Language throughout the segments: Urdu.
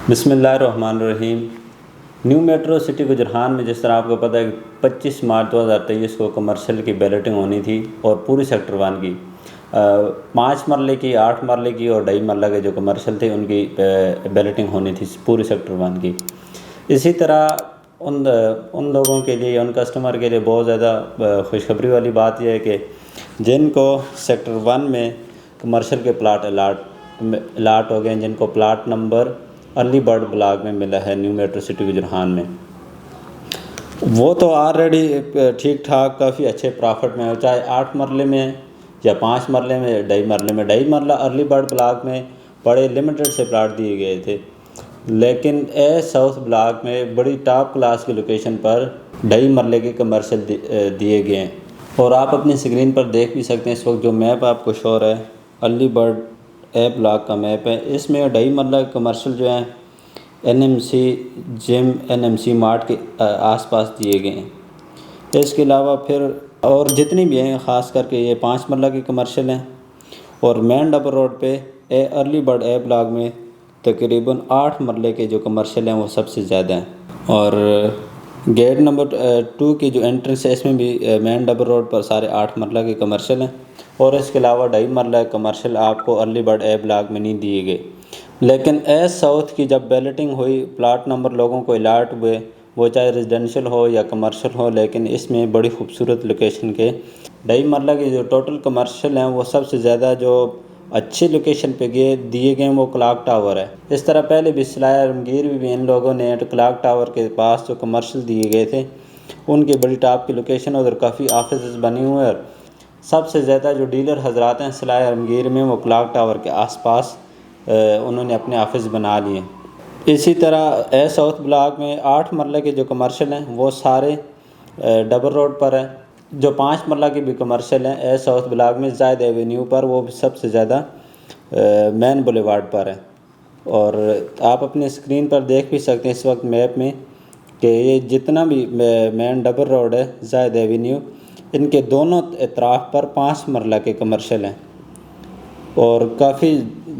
بسم اللہ الرحمن الرحیم۔ نیو میٹرو سٹی گجران میں جس طرح آپ کو پتہ ہے کہ 25 مارچ 2023 کو کمرشل کی بیلٹنگ ہونی تھی اور پوری سیکٹر 1 کی 5 مرلے کی 8 مرلے کی اور 2.5 مرلہ کے جو کمرشل تھے ان کی بیلٹنگ ہونی تھی پوری سیکٹر 1 کی۔ اسی طرح ان لوگوں کے لیے ان کسٹمر کے لیے بہت زیادہ خوشخبری والی بات یہ ہے کہ جن کو سیکٹر 1 میں کمرشل کے پلاٹ الاٹ ہو گئے ہیں، جن کو plot number early bird block میں ملا ہے نیو میٹرو سٹی گجران میں، وہ تو آلریڈی ٹھیک ٹھاک کافی اچھے پرافٹ میں ہو، چاہے 8 مرلے میں یا 5 مرلے میں 2.5 مرلے میں۔ 2.5 مرلہ ارلی برڈ بلاک میں بڑے لمیٹڈ سے پلاٹ دیے گئے تھے، لیکن ساؤتھ بلاک میں بڑی ٹاپ کلاس کی لوکیشن پر 2.5 مرلے کے کمرشل دیے گئے ہیں۔ اور آپ اپنی اسکرین پر دیکھ بھی سکتے ہیں اس وقت جو میپ آپ کو شو ہو رہا ہے ارلی برڈ بلاک کا میپ ہے، اس میں 2.5 مرلہ کمرشل جو ہیں NMC جم NMC مارٹ کے آس پاس دیے گئے ہیں۔ اس کے علاوہ پھر اور جتنی بھی ہیں، خاص کر کے یہ 5 مرلہ کے کمرشل ہیں، اور مین ڈبل روڈ پہ ارلی برڈ بلاک میں تقریباً 8 مرلے کے جو کمرشل ہیں وہ سب سے زیادہ ہیں۔ اور گیٹ نمبر 2 کی جو انٹرنس ہے اس میں بھی مین ڈبل روڈ پر سارے 8 مرلہ کے کمرشل ہیں، اور اس کے علاوہ 2.5 مرلہ کمرشل آپ کو ارلی برڈ بلاک میں نہیں دیے گئے۔ لیکن ساؤتھ کی جب بیلٹنگ ہوئی، پلاٹ نمبر لوگوں کو الاٹ ہوئے، وہ چاہے ریزیڈینشل ہو یا کمرشل ہو، لیکن اس میں بڑی خوبصورت لوکیشن کے 2.5 مرلہ کے جو ٹوٹل کمرشل ہیں وہ سب سے زیادہ جو اچھی لوکیشن پہ دیے گئے ہیں وہ کلاک ٹاور ہے۔ اس طرح پہلے بھی سلائے رمگیر بھی ان لوگوں نے کلاک ٹاور کے پاس جو کمرشل دیے گئے تھے ان کی بڑی ٹاپ کی لوکیشن، ادھر کافی آفیسز بنے ہوئے ہیں، اور سب سے زیادہ جو ڈیلر حضرات ہیں سلائے رمگیر میں وہ کلاک ٹاور کے آس پاس انہوں نے اپنے آفس بنا لیے۔ اسی طرح ساؤتھ بلاک میں 8 مرلہ کے جو کمرشل ہیں وہ سارے ڈبل روڈ پر ہیں۔ جو 5 مرلہ کے بھی کمرشل ہیں ساؤتھ بلاک میں زائد ایوینیو پر، وہ سب سے زیادہ مین بولیوارڈ پر ہیں۔ اور آپ اپنے اسکرین پر دیکھ بھی سکتے ہیں اس وقت میپ میں کہ یہ جتنا بھی مین ڈبل روڈ ہے زائد ایوینیو، ان کے دونوں اطراف پر 5 مرلہ کے کمرشل ہیں، اور کافی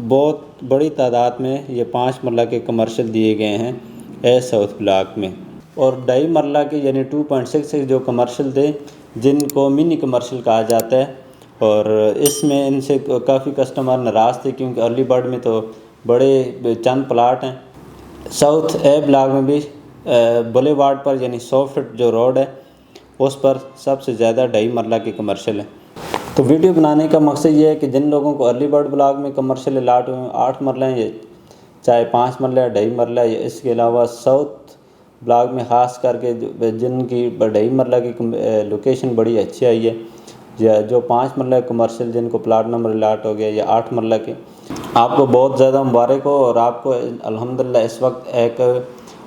بہت بڑی تعداد میں یہ 5 مرلہ کے کمرشل دیے گئے ہیں ساؤتھ بلاک میں۔ اور 2.5 مرلہ کے یعنی 2.66 جو کمرشل تھے جن کو منی کمرشل کہا جاتا ہے، اور اس میں ان سے کافی کسٹمر ناراض تھے کیونکہ ارلی برڈ میں تو بڑے چند پلاٹ ہیں۔ ساؤتھ بلاک میں بھی بولیوارڈ پر یعنی 100 فٹ جو روڈ ہے اس پر سب سے زیادہ 2.5 مرلہ کے کمرشل ہیں۔ تو ویڈیو بنانے کا مقصد یہ ہے کہ جن لوگوں کو ارلی برڈ بلاک میں کمرشل الاٹ ہوئے 8 مرلہ ہیں، چاہے 5 مرلہ یا 2.5 مرلہ، یا اس کے علاوہ ساؤتھ بلاک میں خاص کر کے جن کی 2.5 مرلہ کی لوکیشن بڑی اچھی آئی ہے، یا جو 5 مرلہ کمرشل جن کو پلاٹ نمبر الاٹ ہو گیا یا 8 مرلہ کے، آپ کو بہت زیادہ مبارک ہو، اور آپ کو الحمدللہ اس وقت ایک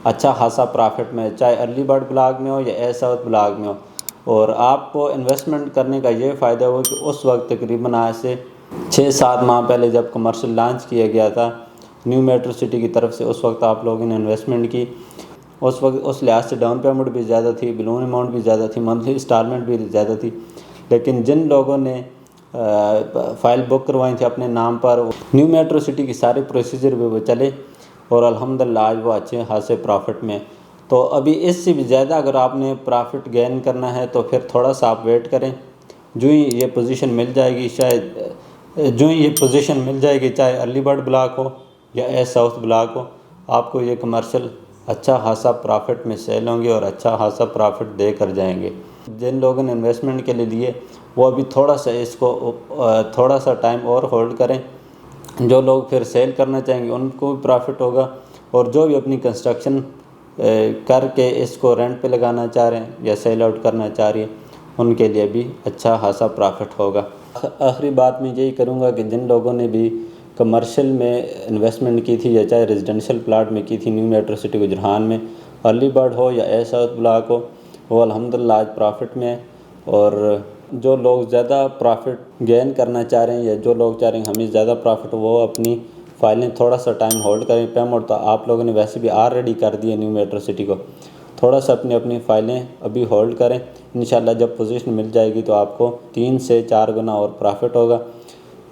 اچھا خاصا پرافٹ میں، چاہے ارلی برڈ بلاک میں ہو یا ساؤتھ بلاک میں ہو۔ اور آپ کو انویسٹمنٹ کرنے کا یہ فائدہ ہو کہ اس وقت تقریباً آج سے 6-7 ماہ پہلے جب کمرشل لانچ کیا گیا تھا نیو میٹرو سٹی کی طرف سے، اس وقت آپ لوگوں نے انویسٹمنٹ کی، اس وقت اس لحاظ سے ڈاؤن پیمنٹ بھی زیادہ تھی، بلون اماؤنٹ بھی زیادہ تھی، منتھلی انسٹالمنٹ بھی زیادہ تھی، لیکن جن لوگوں نے فائل بک کروائی تھی اپنے نام پر، نیو میٹرو سٹی کی سارے پروسیجر بھی وہ چلے، اور الحمدللہ آج وہ اچھے خاصے پرافٹ میں۔ تو ابھی اس سے بھی زیادہ اگر آپ نے پرافٹ گین کرنا ہے تو پھر تھوڑا سا آپ ویٹ کریں، جو ہی یہ پوزیشن مل جائے گی، چاہے ارلی برڈ بلاک ہو یا ساؤتھ بلاک ہو، آپ کو یہ کمرشل اچھا خاصا پرافٹ میں سیل ہوں گے اور اچھا خاصا پرافٹ دے کر جائیں گے۔ جن لوگوں نے انویسٹمنٹ کے لیے لیے وہ ابھی تھوڑا سا اس کو تھوڑا سا ٹائم اور ہولڈ کریں، جو لوگ پھر سیل کرنا چاہیں گے ان کو بھی پرافٹ ہوگا، اور جو بھی اپنی کنسٹرکشن کر کے اس کو رینٹ پہ لگانا چاہ رہے ہیں یا سیل آؤٹ کرنا چاہ رہی ہیں ان کے لیے بھی اچھا خاصا پرافٹ ہوگا۔ آخری بات میں یہی کروں گا کہ جن لوگوں نے بھی کمرشل میں انویسٹمنٹ کی تھی یا چاہے ریزیڈینشل پلاٹ میں کی تھی نیو میٹرو سٹی گجران میں، ارلی برڈ ہو یا ساؤتھ بلاک ہو، وہ الحمدللہ آج پرافٹ میں ہے۔ اور جو لوگ زیادہ پرافٹ گین کرنا چاہ رہے ہیں یا جو لوگ چاہ رہے ہیں ہمیں زیادہ پرافٹ، وہ اپنی فائلیں تھوڑا سا ٹائم ہولڈ کریں۔ پیمنٹ تو آپ لوگوں نے ویسے بھی آلریڈی کر دی ہے نیو میٹرو سٹی کو، تھوڑا سا اپنی فائلیں ابھی ہولڈ کریں، انشاءاللہ جب پوزیشن مل جائے گی تو آپ کو 3 سے 4 گنا اور پرافٹ ہوگا۔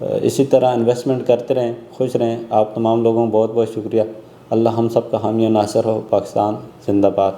اسی طرح انویسٹمنٹ کرتے رہیں، خوش رہیں۔ آپ تمام لوگوں کو بہت بہت شکریہ۔ اللہ ہم سب کا حامی و ناصر ہو۔ پاکستان زندہ باد۔